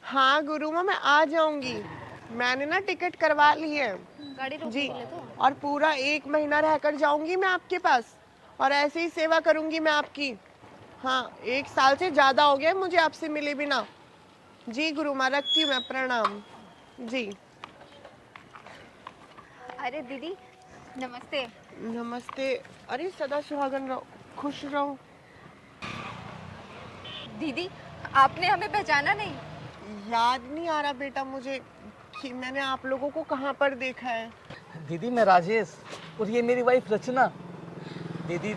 हाँ गुरुमा, मैं आ जाऊंगी। मैंने ना टिकट करवा ली है गाड़ी रोकने जी। के लिए तो। और पूरा 1 महीना रहकर जाऊंगी मैं आपके पास, और ऐसे ही सेवा करूंगी मैं आपकी। हाँ, 1 साल से ज्यादा हो गया है मुझे आपसे मिले बिना। जी गुरुमा, रखती हूँ मैं, प्रणाम जी। अरे दीदी, नमस्ते। नमस्ते। अरे सदा सुहागन रहो, खुश रहो। दीदी, आपने हमें पहचाना नहीं? याद नहीं आ रहा बेटा मुझे कि मैंने आप लोगों को कहाँ पर देखा है। दीदी मैं राजेश, और ये मेरी वाइफ रचना। दीदी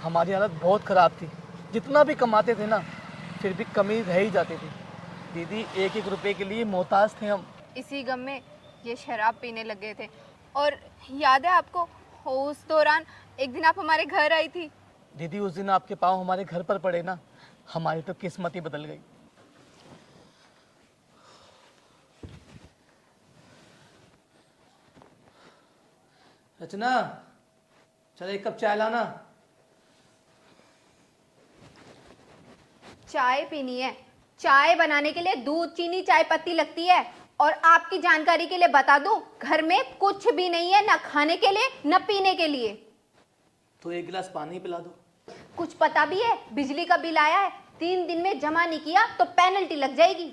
हमारी हालत बहुत ख़राब थी, जितना भी कमाते थे ना फिर भी कमी रह ही जाती थी। दीदी एक एक रुपए के लिए मोहताज थे हम। इसी गम में ये शराब पीने लगे थे। और याद है आपको, उस दौरान एक दिन आप हमारे घर आई थी। दीदी उस दिन आपके पाँव हमारे घर पर पड़े ना, हमारी तो किस्मत ही बदल गई। रचना, चल एक कप चाय लाना। चाय पीनी है? चाय बनाने के लिए दूध, चीनी, चाय पत्ती लगती है। और आपकी जानकारी के लिए बता दूं, घर में कुछ भी नहीं है, ना खाने के लिए न पीने के लिए। तो एक गिलास पानी पिला दो। कुछ पता भी है? बिजली का बिल आया है, 3 दिन में जमा नहीं किया तो पेनल्टी लग जाएगी।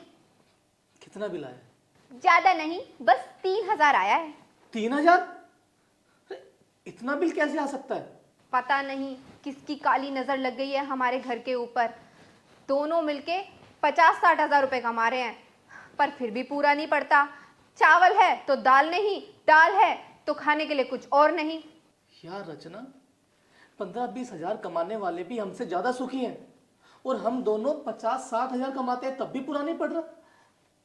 कितना बिल आया? ज्यादा नहीं, बस 3,000 आया है। 3,000? इतना बिल कैसे आ सकता है? पता नहीं किसकी काली नजर लग गई है हमारे घर के ऊपर। दोनों मिलके 50-60 हजार रुपए कमा रहे हैं, पर फिर भी पूरा नहीं पड़ता। चावल है तो दाल नहीं, दाल है तो खाने के लिए कुछ और नहीं। यार रचना, 15-20 हजार कमाने वाले भी हमसे ज्यादा सुखी हैं, और हम दोनों 50-60 हजार कमाते हैं तब भी पूरा नहीं पड़ रहा।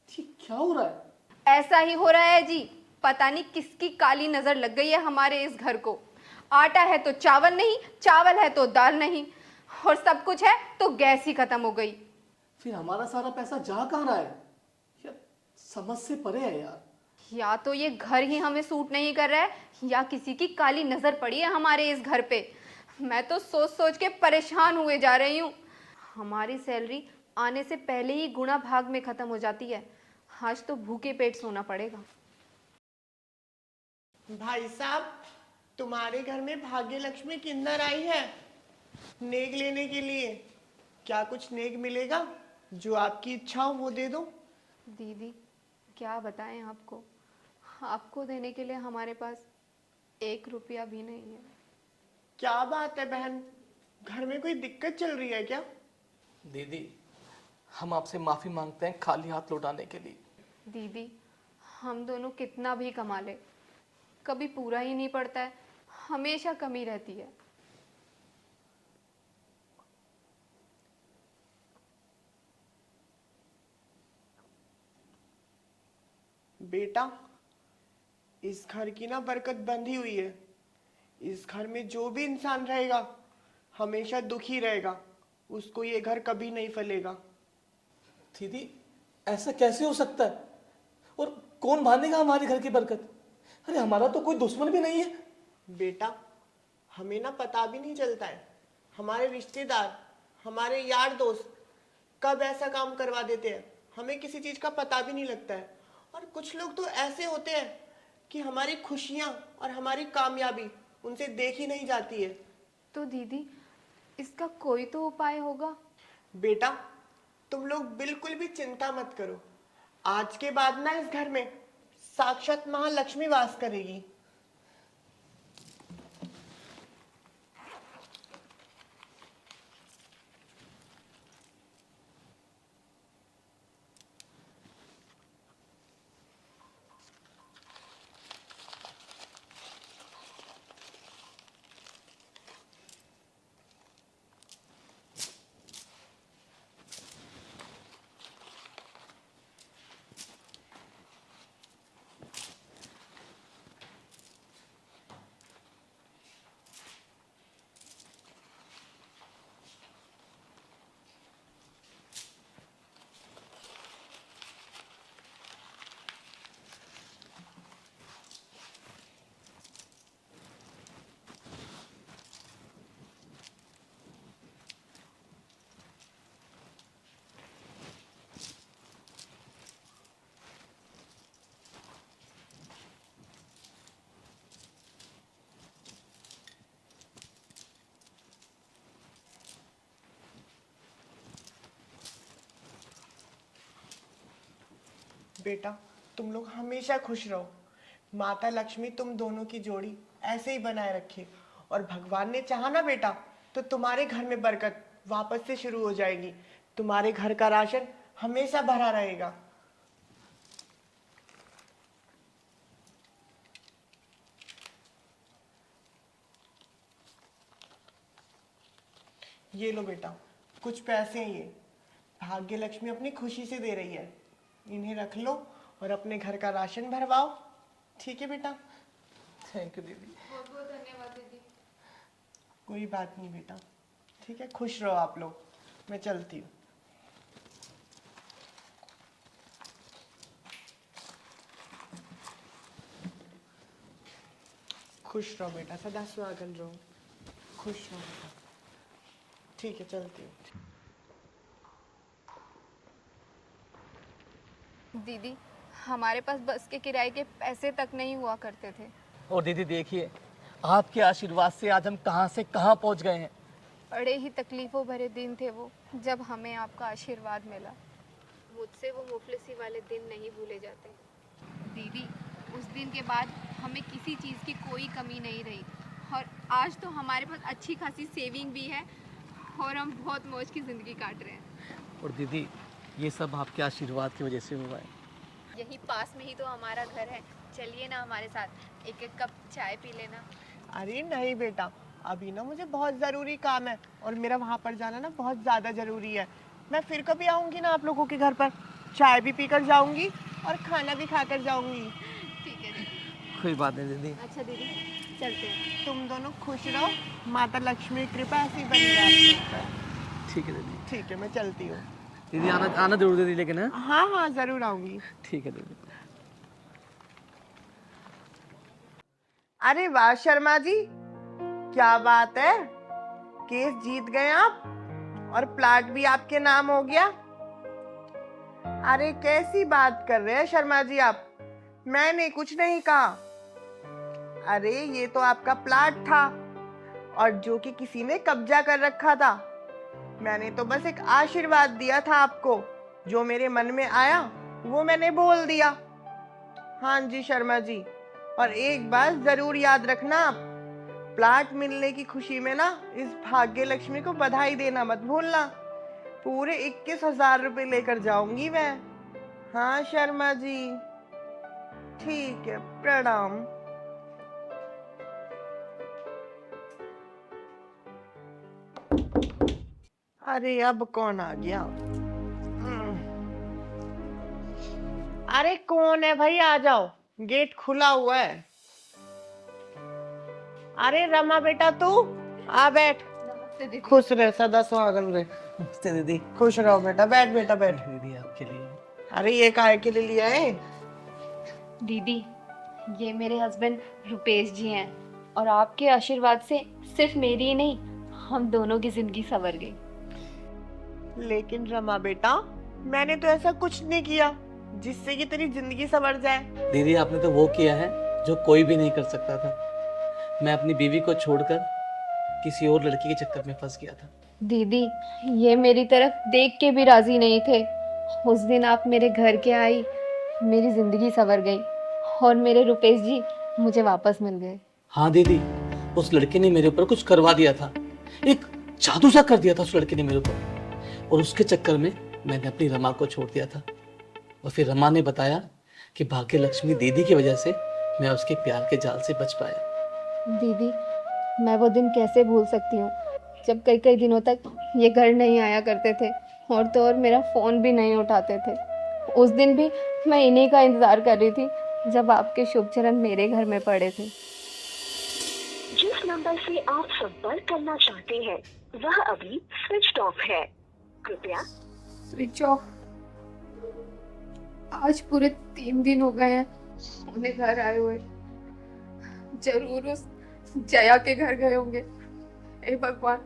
ठीक क्या हो रहा है? ऐसा ही हो रहा है जी। पता नहीं किसकी काली नजर लग गई है हमारे इस घर को। आटा है तो चावल नहीं, चावल है तो दाल नहीं, और सब कुछ है तो गैस ही खत्म हो गई। फिर हमारा सारा पैसा जा कहाँ रहा है? यार समझ से परे है यार। या तो ये घर ही हमें सूट नहीं कर रहा है, या किसी की काली नजर पड़ी है हमारे इस घर पे। मैं तो सोच सोच के परेशान हुए जा रही हूँ। हमारी सैलरी आने से पहले ही गुणा भाग में खत्म हो जाती है। आज तो भूखे पेट सोना पड़ेगा। भाई साहब, तुम्हारे घर में भाग्य लक्ष्मी किन्नर आई है नेक लेने के लिए। क्या कुछ नेक मिलेगा? जो आपकी इच्छा हो वो दे दो। दीदी, क्या बताएं आपको, आपको देने के लिए हमारे पास 1 रुपया भी नहीं है। क्या बात है बहन, घर में कोई दिक्कत चल रही है क्या? दीदी हम आपसे माफी मांगते हैं खाली हाथ लौटाने के लिए। दीदी, हम दोनों कितना भी कमा ले, कभी पूरा ही नहीं पड़ता है, हमेशा कमी रहती है। बेटा, इस घर की ना बरकत बंधी हुई है। इस घर में जो भी इंसान रहेगा हमेशा दुखी रहेगा, उसको ये घर कभी नहीं फलेगा। दीदी ऐसा कैसे हो सकता है? और कौन मानेगा हमारे घर की बरकत? अरे हमारा तो कोई दुश्मन भी नहीं है। बेटा, हमें ना पता भी नहीं चलता है, हमारे रिश्तेदार, हमारे यार दोस्त कब ऐसा काम करवा देते हैं, हमें किसी चीज का पता भी नहीं लगता है। और कुछ लोग तो ऐसे होते हैं कि हमारी खुशियां और हमारी कामयाबी उनसे देखी नहीं जाती है। तो दीदी, इसका कोई तो उपाय होगा। बेटा, तुम लोग बिल्कुल भी चिंता मत करो। आज के बाद ना इस घर में साक्षात महालक्ष्मी वास करेगी। बेटा तुम लोग हमेशा खुश रहो। माता लक्ष्मी तुम दोनों की जोड़ी ऐसे ही बनाए रखे, और भगवान ने चाहा ना बेटा तो तुम्हारे घर में बरकत वापस से शुरू हो जाएगी। तुम्हारे घर का राशन हमेशा भरा रहेगा। ये लो बेटा, कुछ पैसे हैं ये, भाग्य लक्ष्मी अपनी खुशी से दे रही है। इन्हें रख लो और अपने घर का राशन भरवाओ। ठीक है बेटा? थैंक यू दीदी। बहुत बहुत धन्यवाद दीदी। कोई बात नहीं बेटा। ठीक है, खुश रहो आप लोग। मैं चलती हूँ। खुश रहो बेटा, सदा सुहागन रहो। खुश रहो बेटा। ठीक है, चलती हूँ। दीदी, हमारे पास बस के किराए के पैसे तक नहीं हुआ करते थे। और दीदी देखिए, आपके आशीर्वाद से आज हम कहाँ से कहाँ पहुँच गए हैं। बड़े ही तकलीफों भरे दिन थे वो, जब हमें आपका आशीर्वाद मिला। मुझसे वो मुफलिसी वाले दिन नहीं भूले जाते। दीदी, उस दिन के बाद हमें किसी चीज़ की कोई कमी नहीं रही, और आज तो हमारे पास अच्छी खासी सेविंग भी है और हम बहुत मौज की ज़िंदगी काट रहे हैं। और दीदी, ये सब आपके आशीर्वाद की वजह से हुआ है। यही पास में ही तो हमारा घर है, चलिए ना हमारे साथ एक एक कप चाय पी लेना। अरे नहीं बेटा, अभी ना मुझे बहुत ज़रूरी काम है और मेरा वहाँ पर जाना ना बहुत ज़्यादा ज़रूरी है। मैं फिर कभी आऊँगी ना आप लोगों के घर पर, चाय भी पीकर जाऊँगी और खाना भी खाकर जाऊँगी। ठीक है दीदी। कोई बात नहीं दीदी। अच्छा दीदी, चलते हैं। तुम दोनों खुश रहो, माता लक्ष्मी की कृपा ऐसी बनी रहे आपके ऊपर। ठीक है दीदी। ठीक है, मैं चलती हूँ। दीदी आना आना जरूर दीदी, लेकिन हाँ? हाँ हाँ, ज़रूर आऊँगी। ठीक है दीदी। अरे वाह शर्मा जी, क्या बात है, केस जीत गए आप और प्लाट भी आपके नाम हो गया। अरे कैसी बात कर रहे हैं शर्मा जी आप, मैंने कुछ नहीं कहा। अरे ये तो आपका प्लाट था और जो कि किसी ने कब्जा कर रखा था। मैंने तो बस एक आशीर्वाद दिया था आपको, जो मेरे मन में आया वो मैंने बोल दिया। हाँ जी शर्मा जी, और एक बात जरूर याद रखना आप, प्लाट मिलने की खुशी में ना इस भाग्य लक्ष्मी को बधाई देना मत भूलना। पूरे 21,000 रुपए लेकर जाऊंगी मैं। हाँ शर्मा जी, ठीक है, प्रणाम। अरे अब कौन आ गया? अरे कौन है भाई, आ जाओ, गेट खुला हुआ है। अरे रमा बेटा तू आ बैठ। नमस्ते दीदी। खुश रहे, सदा सुहागन रहे। नमस्ते दीदी। खुश रहो बेटा, बैठ बेटा बैठ। दीदी आपके लिए। अरे ये काहे के लिए लिया है? दीदी, ये मेरे हस्बैंड रुपेश जी हैं, और आपके आशीर्वाद से सिर्फ मेरी ही नहीं, हम दोनों की जिंदगी संवर गई। लेकिन रमा बेटा, मैंने तो ऐसा कुछ नहीं किया जिससे कि तेरी जिंदगी संवर जाए। दीदी आपने तो वो किया है जो कोई भी नहीं कर सकता था। मैं अपनी बीवी को छोड़कर किसी और लड़की के चक्कर में फंस गया था। दीदी, ये मेरी तरफ देख के भी राजी नहीं थे। उस दिन आप मेरे घर के आई, मेरी जिंदगी संवर गई और मेरे रुपेश जी मुझे वापस मिल गए। हाँ दीदी, उस लड़के ने मेरे ऊपर कुछ करवा दिया था, एक जादू सा कर दिया था उस लड़के ने मेरे ऊपर, और उसके चक्कर में मैंने अपनी रमा को छोड़ दिया था। और फिर रमा ने बताया कि भाग्य लक्ष्मी दीदी की वजह से मैं उसके प्यार के जाल से बच पाया। दीदी, मैं वो दिन कैसे भूल सकती हूँ, जब कई कई दिनों तक ये घर नहीं आया करते थे, और तो और मेरा फ़ोन भी नहीं उठाते थे। उस दिन भी मैं इन्हीं का इंतज़ार कर रही थी, जब आपके शुभ चरण मेरे घर में पड़े थे। जिस नंबर से आप संपर्क करना चाहते हैं वह अभी स्विच ऑफ है, कृपया स्विच ऑफ। आज पूरे 3 दिन हो गए हैं उन्हें घर आए हुए। जरूर उस जया के घर गए होंगे। हे भगवान,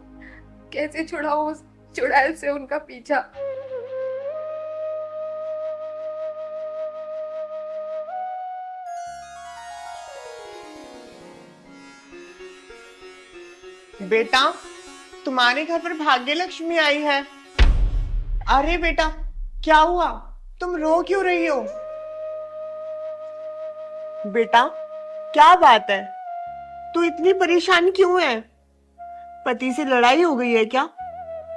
कैसे छुड़ाओ उस चुड़ैल से उनका पीछा। बेटा, तुम्हारे घर पर भाग्य लक्ष्मी आई है। अरे बेटा, क्या हुआ? तुम रो क्यों रही हो? बेटा, क्या बात है? तू इतनी परेशान क्यों है? पति से लड़ाई हो गई है क्या?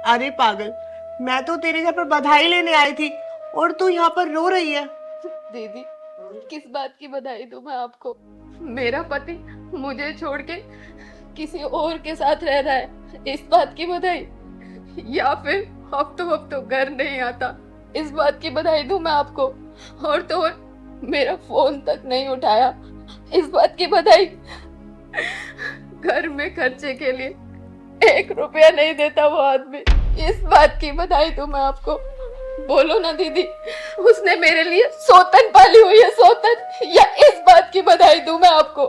अरे पागल, मैं तो तेरे घर पर बधाई लेने आई थी और तू यहाँ पर रो रही है। दीदी, किस बात की बधाई दूं मैं आपको? मेरा पति मुझे छोड़ के किसी और के साथ रह रहा है, इस बात की बधाई? या फिर हफ्तों घर नहीं आता, इस बात की बधाई दूं मैं आपको? और तो और मेरा फोन तक नहीं उठाया, इस बात की बधाई? घर में खर्चे के लिए 1 रुपया नहीं देता वो आदमी, इस बात की बधाई दूं मैं आपको? बोलो ना दीदी, उसने मेरे लिए सौतन पाली हुई है, सौतन, या इस बात की बधाई दूं मैं आपको?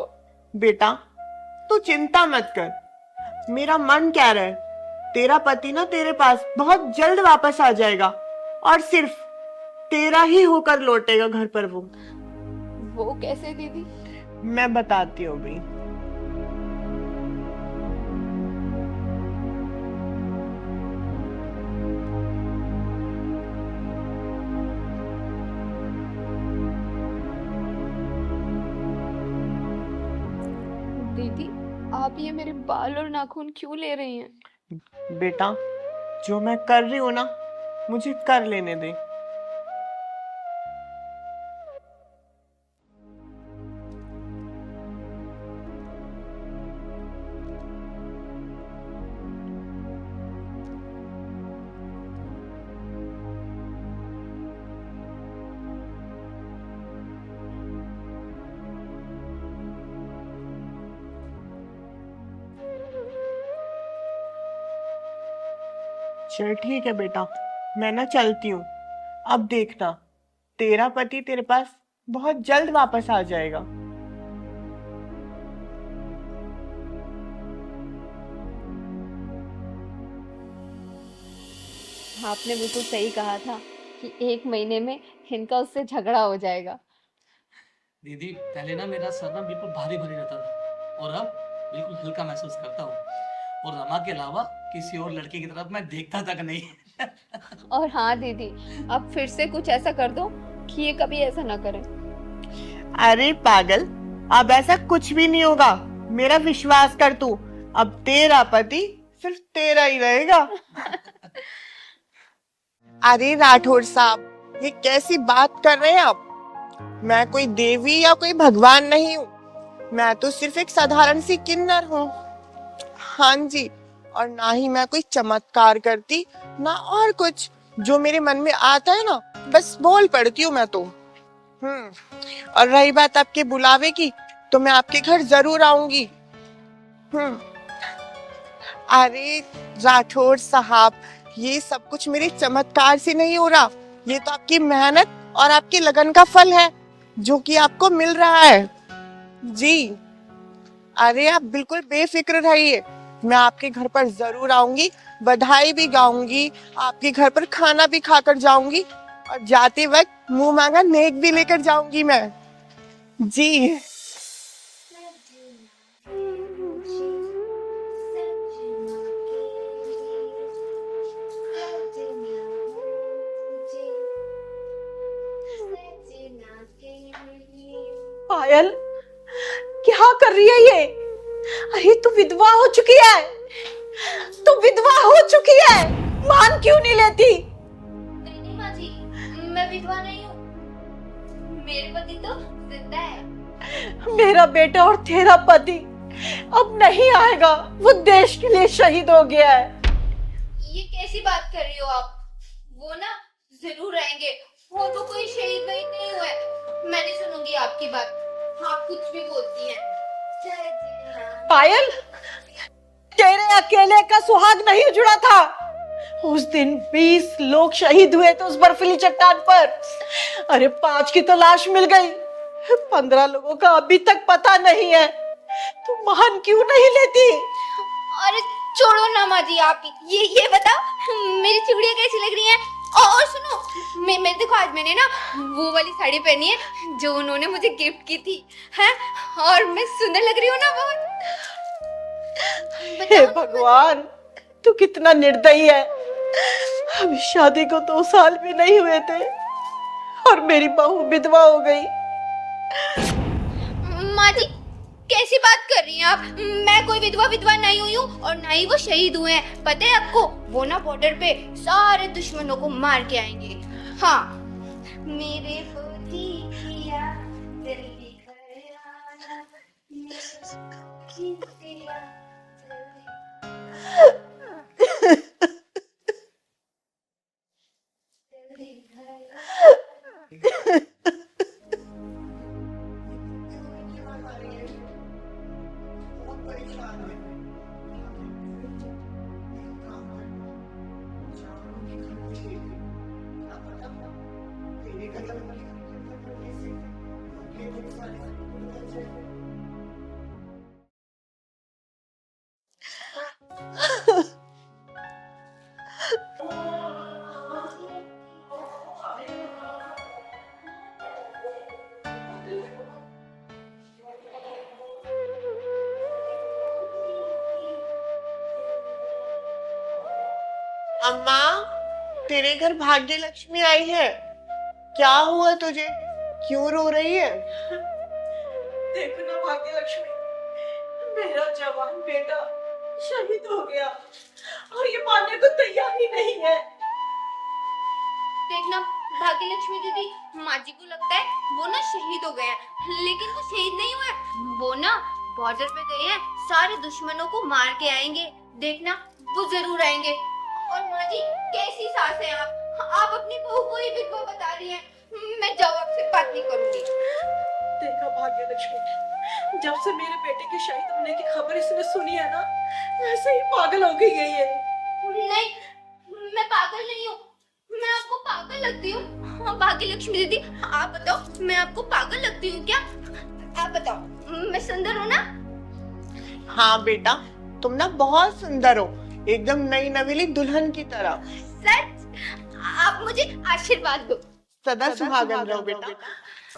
बेटा, तू चिंता मत कर, मेरा मन कह रहा है तेरा पति ना तेरे पास बहुत जल्द वापस आ जाएगा और सिर्फ तेरा ही होकर लौटेगा घर पर। वो कैसे दीदी? मैं बताती हूँ भी। दीदी, आप ये मेरे बाल और नाखून क्यों ले रही हैं? बेटा, जो मैं कर रही हूँ ना, मुझे कर लेने दे। चल ठीक है बेटा, मैं ना चलती हूँ। अब देखना, तेरा पति तेरे पास बहुत जल्द वापस आ जाएगा। आपने बिल्कुल सही कहा था कि 1 महीने में इनका उससे झगड़ा हो जाएगा। दीदी, पहले ना मेरा सर ना बिल्कुल भारी भारी रहता था और अब बिल्कुल हल्का महसूस करता हूँ। और रमा के अलावा किसी और लड़के की तरफ मैं देखता तक नहीं। और हाँ दीदी, अब फिर से कुछ ऐसा कर दो कि ये कभी ऐसा ना करे। अरे पागल, अब ऐसा कुछ भी नहीं होगा, मेरा विश्वास कर तू। अब तेरा पति सिर्फ तेरा ही रहेगा। अरे राठौर साहब, ये कैसी बात कर रहे हैं आप? मैं कोई देवी या कोई भगवान नहीं हूँ, मैं तो सिर्फ एक साधारण सी किन्नर हूँ। हाँ जी, और ना ही मैं कोई चमत्कार करती, ना और कुछ। जो मेरे मन में आता है ना, बस बोल पड़ती हूँ मैं तो। और रही बात आपके बुलावे की, तो मैं आपके घर जरूर आऊंगी। अरे राठौर साहब, ये सब कुछ मेरे चमत्कार से नहीं हो रहा, ये तो आपकी मेहनत और आपकी लगन का फल है, जो कि आपको मिल रहा है जी। अरे आप बिल्कुल बेफिक्र रहिए, मैं आपके घर पर जरूर आऊंगी, बधाई भी गाऊंगी, आपके घर पर खाना भी खाकर जाऊंगी, और जाते वक्त मुंह मांगा नेक भी लेकर जाऊंगी मैं जी। पायल, क्या कर रही है ये? अरे तू विधवा हो चुकी है, तू विधवा हो चुकी है, मान क्यों नहीं लेती? नहीं माँ जी, मैं विधवा नहीं हूँ, मेरे पति तो जिंदा है। मेरा बेटा और तेरा पति अब नहीं आएगा, वो देश के लिए शहीद हो गया है। ये कैसी बात कर रही हो आप? वो ना जरूर आएंगे, वो तो कोई शहीद नहीं हुआ है। मैं नहीं सुनूंगी आपकी बात, आप कुछ भी बोलती हैं। पायल, तेरे अकेले का सुहाग नहीं जुड़ा था। उस दिन 20 लोग शहीद हुए थे उस बर्फीली चट्टान पर। अरे 5 की तो लाश मिल गई, 15 लोगों का अभी तक पता नहीं है। तू मान क्यों नहीं लेती? अरे छोड़ो ना माँ जी, आप ये बताओ मेरी चूड़ियां कैसी लग रही हैं? और सुनो, मैं देखो आज मैंने ना वो वाली साड़ी पहनी है जो उन्होंने मुझे गिफ्ट की थी, हैं? और मैं सुंदर लग रही हूँ ना बहुत? हे भगवान, तू कितना निर्दयी है। अभी शादी को 2 साल भी नहीं हुए थे और मेरी बहू विधवा हो गई। माँ जी कैसी बात कर रही हैं आप? मैं कोई विधवा नहीं हुई हूँ और ना ही वो शहीद हुए हैं। पता है आपको, वो ना बॉर्डर पे सारे दुश्मनों को मार के आएंगे। हाँ, मेरे पोती किया जल्दी घर आना, मेरे किया जल्दी घर अम्मा, तेरे घर भाग्य लक्ष्मी आई है। क्या हुआ तुझे? क्यों रो रही है? देखो ना भाग्य लक्ष्मी, मेरा जवान बेटा शहीद हो गया और ये मानने को तैयार ही नहीं है। देखना भाग्य लक्ष्मी दीदी, माँ जी को लगता है वो ना शहीद हो गए हैं, लेकिन वो शहीद नहीं हुए। वो ना बॉर्डर पे गए हैं, सारे दुश्मनों को मार के आएंगे। देखना वो जरूर आएंगे। और माँ जी कैसी सास हैं आप? आप अपनी बहू को ही विधवा बता रही हैं। मैं जाओ, आपसे बात नहीं करूंगी। देखा भाग्य लक्ष्मी, जब से मेरे बेटे के शहीद होने की खबर इसने सुनी है ना, वैसे ही पागल हो गई है ये। नहीं, मैं पागल नहीं हूँ। मैं आपको पागल लगती हूँ? हाँ, भाग्य लक्ष्मी दीदी आप बताओ, मैं आपको पागल लगती हूँ क्या? आप बताओ, मैं सुंदर हूँ ना? हाँ बेटा, तुम ना बहुत सुंदर हो, एकदम नई नवेली दुल्हन की तरह। सच? आप मुझे आशीर्वाद दो। सदा सुहागन रहो बेटा।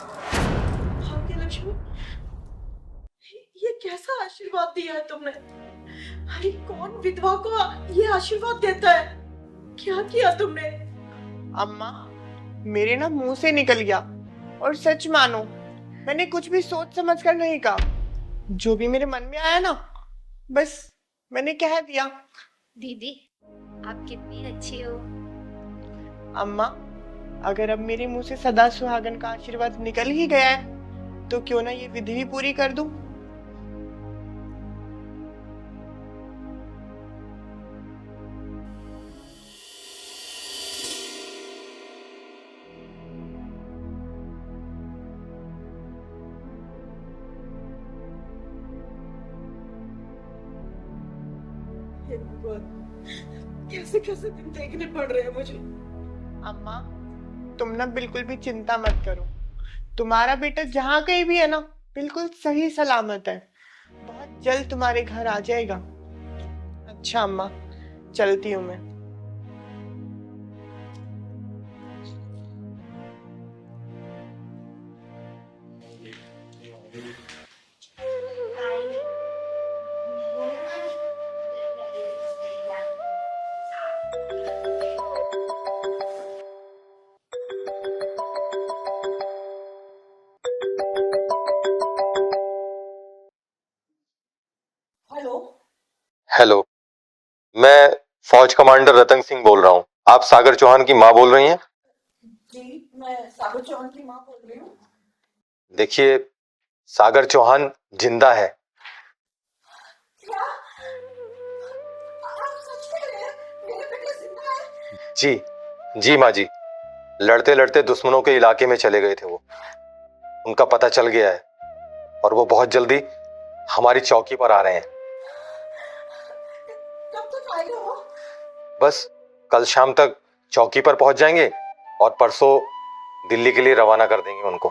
भाग्य लक्ष्मी, ये कैसा आशीर्वाद दिया है तुमने? अरे कौन विधवा को ये आशीर्वाद देता है? क्या किया तुमने? अम्मा, मेरे ना मुंह से निकल गया, और सच मानो मैंने कुछ भी सोच समझ कर नहीं कहा। जो भी मेरे मन में आया ना, बस मैंने कह दिया। दीदी आप कितनी अच्छी हो। अम्मा, अगर अब मेरे मुंह से सदा सुहागन का आशीर्वाद निकल ही गया है, तो क्यों ना ये विधि भी पूरी कर दूं। हे भगवान, कैसे कैसे दिन देखने पड़ रहे हैं मुझे। अम्मा, तुम ना बिल्कुल भी चिंता मत करो। तुम्हारा बेटा जहाँ कहीं भी है ना, बिल्कुल सही सलामत है। बहुत जल्द तुम्हारे घर आ जाएगा। अच्छा अम्मा, चलती हूँ मैं। हेलो, हेलो, मैं फौज कमांडर रतन सिंह बोल रहा हूँ। आप सागर चौहान की माँ बोल रही हैं? जी मैं सागर चौहान की माँ बोल रही हूँ। देखिए, सागर चौहान जिंदा है। क्या? आप सच कह रहे हैं? मेरे बेटे जिंदा है? जी जी माँ जी, लड़ते लड़ते दुश्मनों के इलाके में चले गए थे वो। उनका पता चल गया है और वो बहुत जल्दी हमारी चौकी पर आ रहे हैं। कब तक आएगा वो? बस कल शाम तक चौकी पर पहुंच जाएंगे और परसों दिल्ली के लिए रवाना कर देंगे उनको।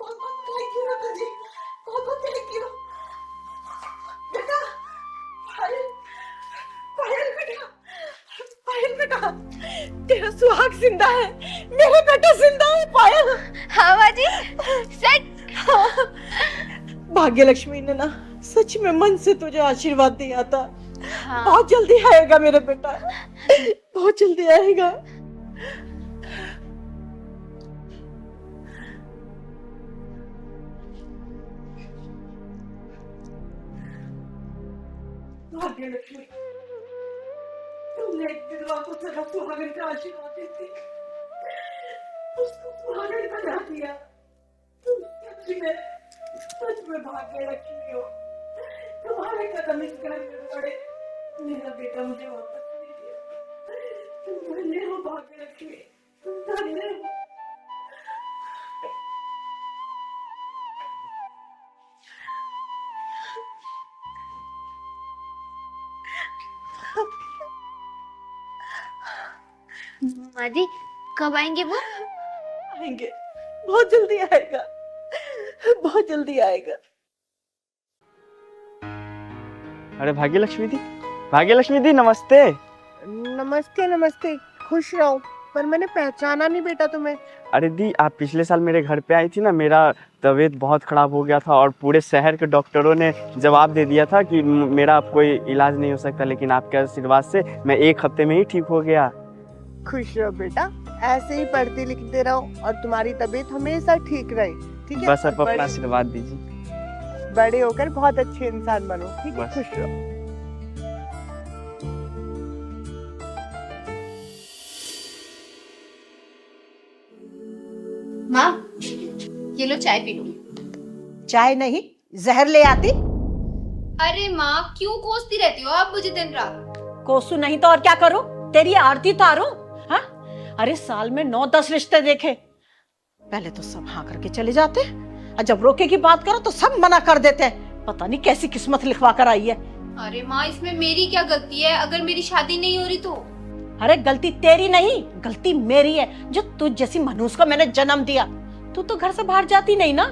बहुत बहुत थैंक यू रतन जी, बहुत बहुत थैंक यू। बेटा, पायल, पायल बेटा, पायल बेटा, तेरा सुहाग जिंदा है, मेरा बेटा जिंदा है पायल। हाँ माँ जी, सच। भाग्य लक्ष्मी ने ना सच में मन से तुझे आशीर्वाद दिया था। हाँ। बहुत जल्दी आएगा मेरा बेटा, बहुत जल्दी आएगा। भाग्य लक्ष्मी, तुमने एक विधवा को सदा सुहागन का आशीर्वाद देती, उसको सुहागन बना दिया। तुम सच में भाग्य लक्ष्मी हो। तुम्हारे कदम इस घर में पड़े, मेरा बेटा मुझे वापस नहीं दिया। तुम धन्य हो भाग्य लक्ष्मी, तुम धन्य हो। माँ जी कब आएंगे वो? आएंगे, बहुत जल्दी आएगा, बहुत जल्दी आएगा। अरे भाग्यलक्ष्मी दी, भाग्यलक्ष्मी दी नमस्ते। नमस्ते नमस्ते, खुश रहो। पर मैंने पहचाना नहीं बेटा तुम्हें। अरे दी, आप पिछले साल मेरे घर पे आई थी ना, मेरा तबीयत बहुत ख़राब हो गया था और पूरे शहर के डॉक्टरों ने जवाब दे दिया था कि मेरा अब कोई इलाज नहीं हो सकता, लेकिन आपके आशीर्वाद से मैं 1 हफ्ते में ही ठीक हो गया। खुश रहो बेटा, ऐसे ही पढ़ते लिखते रहो और तुम्हारी तबीयत हमेशा ठीक रहे, ठीक है? बस आप अपना बड़े- आशीर्वाद दीजिए। बड़े होकर बहुत अच्छे इंसान बनो, ठीक है? बस। खुश रहो। माँ ये लो चाय पी लो। चाय नहीं, जहर ले आती। अरे माँ क्यों कोसती रहती हो आप मुझे दिन रात? कोसू नहीं तो और क्या करूं? तेरी आरती उतारूं? हाँ? अरे साल में 9-10 रिश्ते देखे, पहले तो सब हाँ करके चले जाते, और जब रोके की बात करो तो सब मना कर देते हैं। पता नहीं कैसी किस्मत लिखवा कर आई है। अरे माँ इसमें मेरी क्या गलती है? अगर मेरी शादी नहीं हो रही तो? अरे गलती तेरी नहीं, गलती मेरी है, जो तुझ जैसी मनुष्य को मैंने जन्म दिया। तू तो घर से बाहर जाती नहीं ना,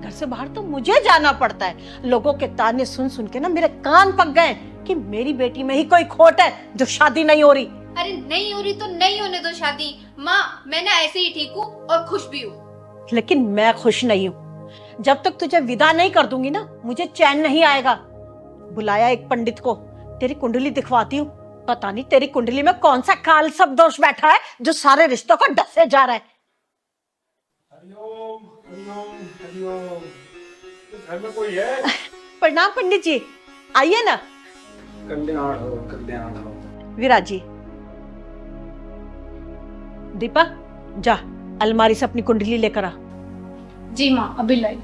घर से बाहर तो मुझे जाना पड़ता है। लोगों के ताने सुन सुन के ना मेरे कान पक गए कि मेरी बेटी में ही कोई खोट है जो शादी नहीं हो रही। अरे नहीं हो रही तो नहीं होने दो शादी माँ, मैं ना ऐसे ही ठीक हूँ और खुश भी हूँ। लेकिन मैं खुश नहीं हूँ। जब तक तुझे विदा नहीं कर दूंगी ना, मुझे चैन नहीं आएगा। बुलाया एक पंडित को, तेरी कुंडली दिखवाती हूँ। पता नहीं तेरी कुंडली में कौन सा काल सब दोष बैठा है जो सारे रिश्तों को डसे जा रहा है। हरिओम हरिओम हरिओम। घर में कोई है? प्रणाम पंडित जी, आइए ना। कल्याण हो, कल्याण हो। विराज जी। दीपा जा अलमारी से अपनी कुंडली लेकर आ। जी माँ अभी लाई।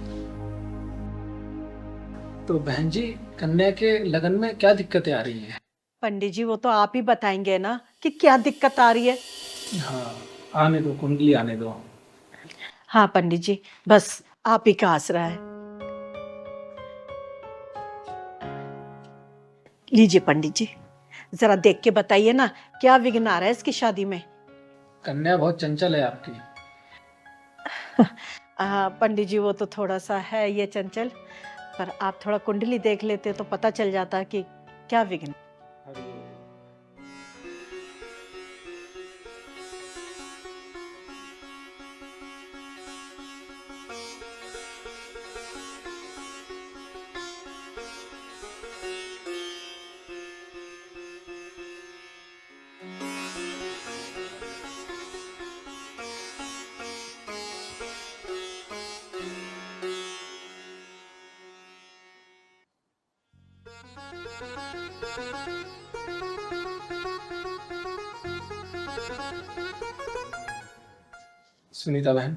तो बहन जी, कन्या के लगन में क्या दिक्कतें आ रही हैं? पंडित जी वो तो आप ही बताएंगे ना कि क्या दिक्कत आ रही है। हाँ, आने दो, कुंडली आने दो। हाँ पंडित जी, बस आप ही का आसरा है। लीजिए पंडित जी, जरा देख के बताइए ना क्या विघ्न आ रहा है इसकी शादी में। कन्या बहुत चंचल है आपकी। पंडित जी वो तो थोड़ा सा है ये चंचल, पर आप थोड़ा कुंडली देख लेते तो पता चल जाता कि क्या विघ्न। सुनीता बहन,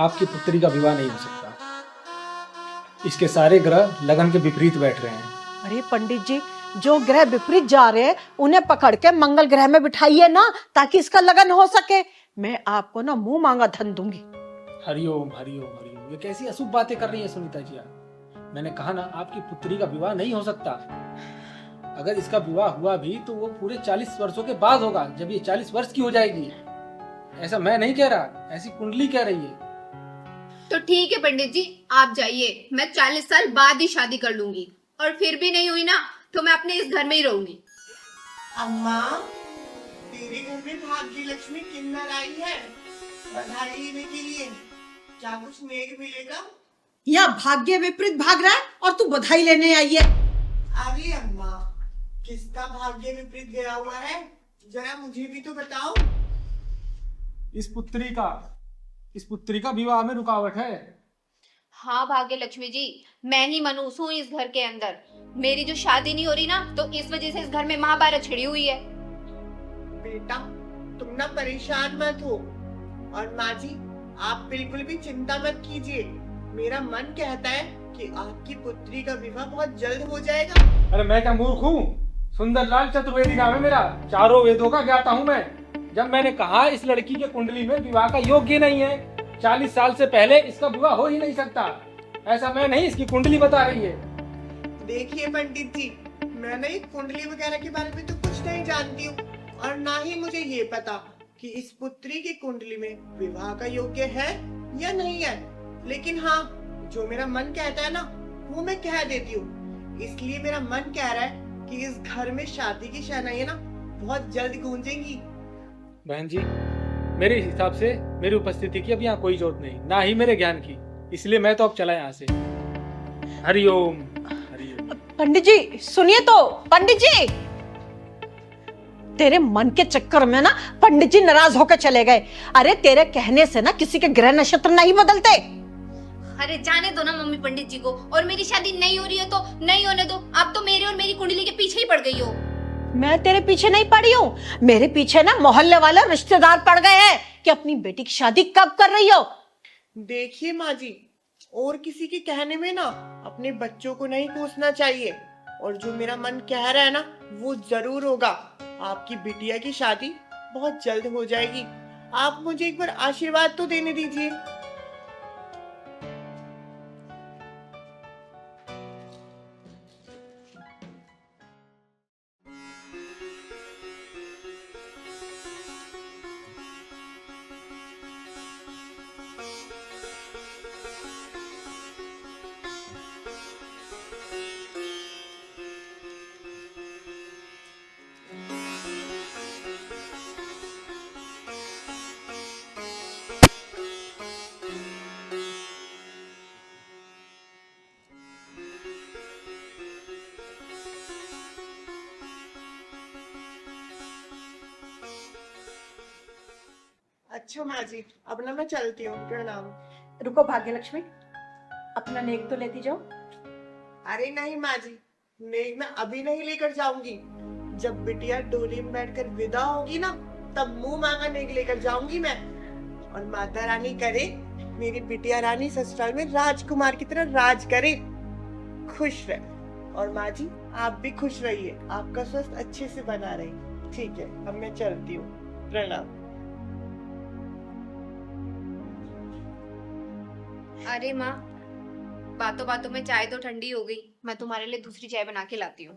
आपकी पुत्री का विवाह नहीं हो सकता। इसके सारे ग्रह लगन के विपरीत बैठ रहे हैं। अरे पंडित जी, जो ग्रह विपरीत जा रहे हैं उन्हें पकड़ के मंगल ग्रह में बिठाइए ना, ताकि इसका लगन हो सके। मैं आपको ना मुंह मांगा धन दूंगी। हरिओम हरिओम हरिओम। ये कैसी अशुभ बातें कर रही है सुनीता जी आप? मैंने कहा ना, आपकी पुत्री का विवाह नहीं हो सकता। अगर इसका विवाह हुआ भी तो वो पूरे 40 वर्षों के बाद होगा, जब ये 40 वर्ष की हो जाएगी। ऐसा मैं नहीं कह रहा, ऐसी कुंडली कह रही है। तो ठीक है पंडित जी, आप जाइए, मैं 40 साल बाद ही शादी कर लूंगी, और फिर भी नहीं हुई ना तो मैं अपने इस घर में ही रहूंगी। अम्मा, तेरे घर में भाग्य लक्ष्मी किन्नर आई है बधाई लेने के लिए। क्या कुछ नेक मिलेगा? या भाग्य विपरीत भाग रहा है और तू बधाई लेने आई है। अरे अम्मा, किसका भाग्य विपरीत गया हुआ है? जरा मुझे भी तो बताओ। इस पुत्री का विवाह में रुकावट है। हाँ भाग्य लक्ष्मी जी, मैं ही मनूस हूँ इस घर के अंदर। मेरी जो शादी नहीं हो रही ना, तो इस वजह से इस घर में महाभारत छिड़ी हुई है। बेटा तुम ना परेशान मत हो, और माँ जी आप बिल्कुल भी चिंता मत कीजिए। मेरा मन कहता है कि आपकी पुत्री का विवाह बहुत जल्द हो जाएगा। अरे मैं क्या मूर्ख हूँ? सुंदरलाल चतुर्वेदी नाम है मेरा, चारों वेदों का ज्ञाता हूँ मैं। जब मैंने कहा इस लड़की के कुंडली में विवाह का योग्य नहीं है, 40 साल से पहले इसका विवाह हो ही नहीं सकता, ऐसा मैं नहीं, इसकी कुंडली बता रही है। देखिए पंडित जी, मैं ना ये कुंडली वगैरह के बारे में तो कुछ नहीं जानती हूँ, और ना ही मुझे ये पता कि इस पुत्री की कुंडली में विवाह का योग्य है या नहीं है। लेकिन हाँ, जो मेरा मन कहता है ना वो मैं कह देती हूँ। इसलिए मेरा मन कह रहा है कि इस घर में शादी की शहनाइयां ना बहुत जल्द गूंजेंगी। बहन जी, मेरे हिसाब से मेरी उपस्थिति की अब यहाँ कोई जरूरत नहीं, ना ही मेरे ज्ञान की, इसलिए मैं तो अब चला यहाँ से। हरिओम हरिओम। पंडित जी सुनिए तो, पंडित जी तेरे मन के चक्कर में ना पंडित जी नाराज होकर चले गए। अरे तेरे कहने से ना किसी के ग्रह नक्षत्र नहीं बदलते। अरे जाने दो ना मम्मी पंडित जी को, और मेरी शादी नहीं हो रही है तो नहीं होने दो। आप तो मेरे और मेरी कुंडली के पीछे ही पड़ गई हो। मैं तेरे पीछे नहीं पड़ी हूँ, मेरे पीछे ना मोहल्ले वाले रिश्तेदार पड़ गए हैं कि अपनी बेटी की शादी कब कर रही हो। देखिए माँ जी, और किसी के कहने में ना अपने बच्चों को नहीं कोसना चाहिए, और जो मेरा मन कह रहा है ना वो जरूर होगा। आपकी बिटिया की शादी बहुत जल्द हो जाएगी। आप मुझे एक बार आशीर्वाद तो देने दीजिए। अच्छा माँ जी, अब ना मैं चलती हूँ, प्रणाम। रुको भाग्यलक्ष्मी, अपना नेक तो लेती जाओ। अरे नहीं माँ जी, नेक मैं अभी नहीं लेकर जाऊंगी। जब बिटिया डोली में बैठकर विदा होगी ना, तब मुंह मांगा नेक लेकर जाऊंगी मैं। और माता रानी करे मेरी बिटिया रानी ससुराल में राजकुमार की तरह राज करे, खुश रहे। और माँ जी आप भी खुश रहिए, आपका स्वास्थ्य अच्छे से बना रहे। ठीक है, अब मैं चलती हूँ, प्रणाम। अरे माँ, बातों बातों में चाय तो ठंडी हो गई, मैं तुम्हारे लिए दूसरी चाय बना के लाती हूँ।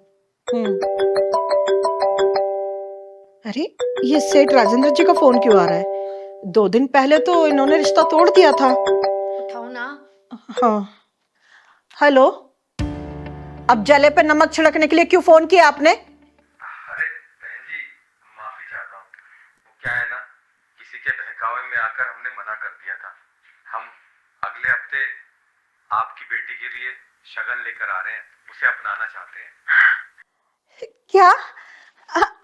अरे ये सेठ राजेंद्र जी का फोन क्यों आ रहा है? 2 दिन पहले तो इन्होंने रिश्ता तोड़ दिया था। उठाओ ना। हाँ हेलो, अब जले पे नमक छिड़कने के लिए क्यों फोन किया आपने? अरे बहन जी माफी चाहता हूँ, वो क्या है ना, किसी के बहकावे में आकर हमने मना कर दिया था। हम अगले हफ्ते आपकी बेटी के लिए शगन लेकर आ रहे हैं, उसे अपनाना चाहते हैं। क्या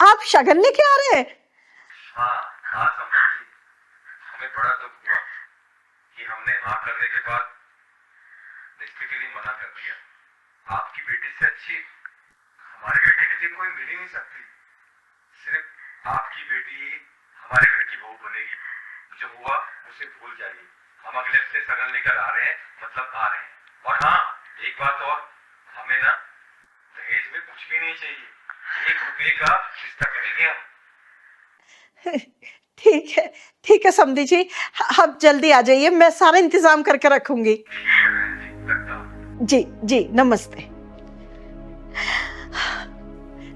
आप शगन लेके आ रहे हैं? हाँ हाँ सम्राट जी, हमें बड़ा दुख हुआ कि हमने हाँ करने के बाद रिश्ते के लिए मना कर दिया। आपकी बेटी से अच्छी हमारे बेटे के लिए कोई मिल ही नहीं सकती। सिर्फ आपकी बेटी ही हमारे घर की बहू बनेगी। जो हुआ उसे भूल जाइए। हम अगले हफ्ते शगन लेकर आ रहे हैं, मतलब आ रहे हैं। और हाँ एक बात और, हमें ना दहेज में कुछ भी नहीं चाहिए, 1 रुपए का रिश्ता करेंगे हम। ठीक है समधी जी, आप जल्दी आ जाइए, मैं सारा इंतजाम करके रखूंगी। जी जी नमस्ते।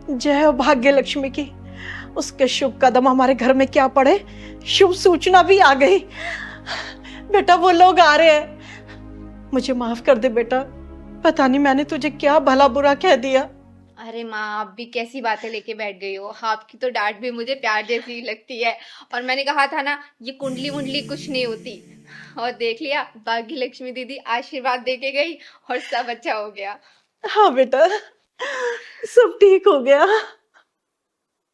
जय हो भाग्य लक्ष्मी की, उसके शुभ कदम हमारे घर में क्या पड़े, शुभ सूचना भी आ गई। बेटा वो लोग आ रहे हैं, मुझे माफ कर दे बेटा, पता नहीं मैंने तुझे क्या भला बुरा कह दिया। अरे माँ, आप भी कैसी बातें लेके बैठ गई हो। आपकी तो डांट भी मुझे प्यार जैसी लगती है। और मैंने कहा था ना, ये कुंडली वुंडली कुछ नहीं होती। और देख लिया, भाग्य लक्ष्मी दीदी आशीर्वाद देके गई और सब अच्छा हो गया। हाँ बेटा, सब ठीक हो गया।